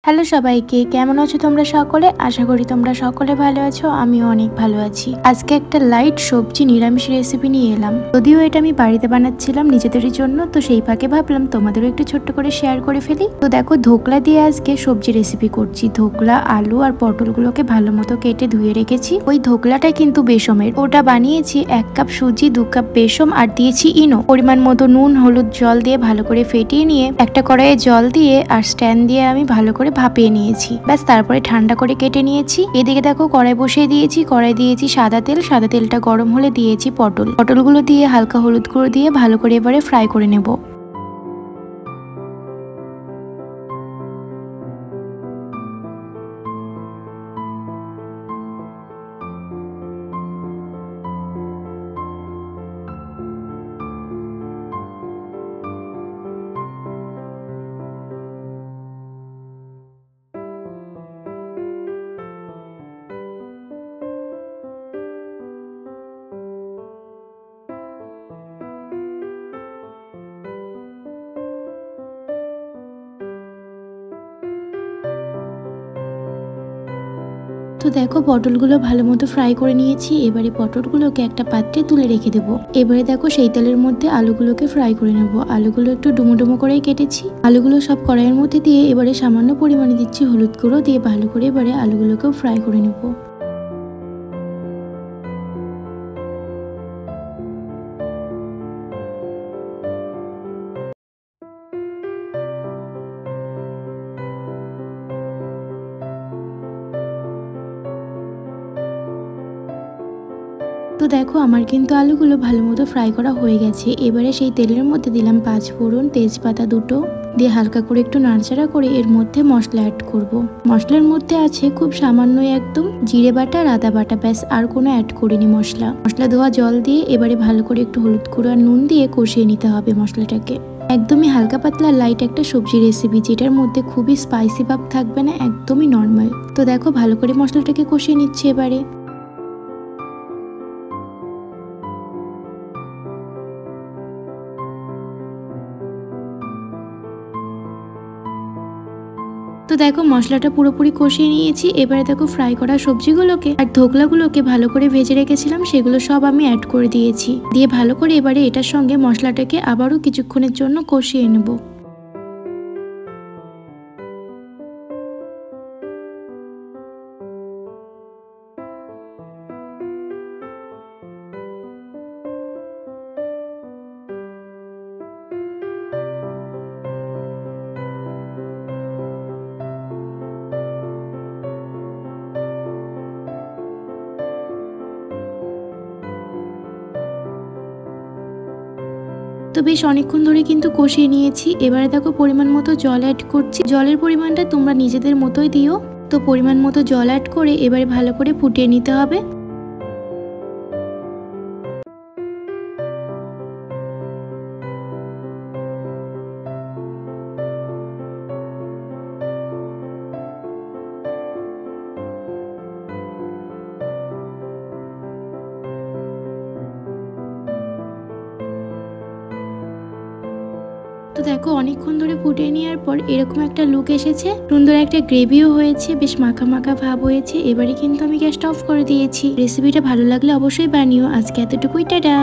Hello সবাইকে, কেমন আছো তোমরা সকলে? আশা করি তোমরা সকলে ভালো আছো। আমিও অনেক ভালো আছি। আজকে একটা লাইট সবজি নিরামিষ রেসিপি নিয়ে এলাম। যদিও এটা আমি বাড়িতে বানাচ্ছিলাম নিজেদেরই জন্য, তো সেই ফাঁকে ভাবলাম তোমাদেরও একটু ছোট্ট করে শেয়ার করে ফেলি। তো দেখো, ধোকলা দিয়ে আজকে সবজি রেসিপি করছি। ধোকলা, আলু আর পটলগুলোকে ভালো মতো কেটে ধুয়ে রেখেছি। ওই ধোকলাটা কিন্তু বেসমের। ওটা বানিয়েছি 1 কাপ সুজি, 2 কাপ বেসম আর দিয়েছি ইনো। পরিমাণ মতো নুন, হলুদ, জল দিয়ে ভালো করে ফেটিয়ে নিয়ে একটা কড়াইয়ে জল দিয়ে আর স্ট্যান্ড দিয়ে আমি ভালো করে ভাপিয়ে নিয়েছি। ব্যাস, তারপরে ঠান্ডা করে কেটে নিয়েছি। এদিকে দেখো, কড়াই বসিয়ে দিয়েছি। কড়াই দিয়েছি সাদা তেল। সাদা তেলটা গরম হলে দিয়েছি পটলগুলো দিয়ে হালকা হলুদ গুঁড়ো দিয়ে ভালো করে এবারে ফ্রাই করে নেব। তো দেখো, পটলগুলো ভালো মতো ফ্রাই করে নিয়েছি। এবারে পটলগুলোকে একটা পাত্রে তুলে রেখে দেবো। এবারে দেখো, সেই তেলের মধ্যে আলুগুলোকে ফ্রাই করে নেব। আলুগুলো একটু ডুমো ডুমো করেই কেটেছি। আলুগুলো সব কড়াইয়ের মধ্যে দিয়ে এবারে সামান্য পরিমাণে দিচ্ছি হলুদ গুঁড়ো, দিয়ে ভালো করে এবারে আলুগুলোকেও ফ্রাই করে নেব। তো দেখো, আমার কিন্তু আলুগুলো ভালো মতো ফ্রাই করা হয়ে গেছে। এবারে সেই তেলের মধ্যে দিলাম 5 ফোড়ন, তেজপাতা 2টো, দিয়ে হালকা করে একটু নাড়াচাড়া করে এর মধ্যে মশলা অ্যাড করব। মশলার মধ্যে আছে খুব সামান্যই একদম জিরে বাটা আর আদা বাটা, ব্যাস, আর কোনো অ্যাড করিনি মশলা ধোয়া জল দিয়ে এবারে ভালো করে একটু হলুদ গুঁড়ো আর নুন দিয়ে কষিয়ে নিতে হবে মশলাটাকে। একদমই হালকা পাতলা লাইট একটা সবজি রেসিপি, যেটার মধ্যে খুবই স্পাইসি ভাব থাকবে না, একদমই নর্মাল। তো দেখো, ভালো করে মশলাটাকে কষিয়ে নিচ্ছে এবারে। তো দেখো, মশলাটা পুরোপুরি কষিয়ে নিয়েছি। এবারে দেখো, ফ্রাই করা সবজিগুলোকে আর ধোকলাগুলোকে ভালো করে ভেজে রেখেছিলাম সেগুলো সব আমি অ্যাড করে দিয়েছি। দিয়ে ভালো করে এবারে এটার সঙ্গে মশলাটাকে আবারও কিছুক্ষণের জন্য কষিয়ে নেব। তো বেশ অনেকক্ষণ ধরে কিন্তু কষিয়ে নিয়েছি। এবারে দেখো, পরিমাণ মতো জল অ্যাড করছি। জলের পরিমাণটা তোমরা নিজেদের মতোই দিও। তো পরিমাণ মতো জল অ্যাড করে এবারে ভালো করে ফুটিয়ে নিতে হবে। তো দেখো, অনেকক্ষণ ধরে ফুটিয়ে নেওয়ার পর এরকম একটা লুক এসেছে, সুন্দর একটা গ্রেভিও হয়েছে, বেশ মাখা মাখা ভাব হয়েছে। এবারে কিন্তু আমি গ্যাসটা অফ করে দিয়েছি। রেসিপিটা ভালো লাগলে অবশ্যই বানিও। আজকে এতটুকুই, টাটা।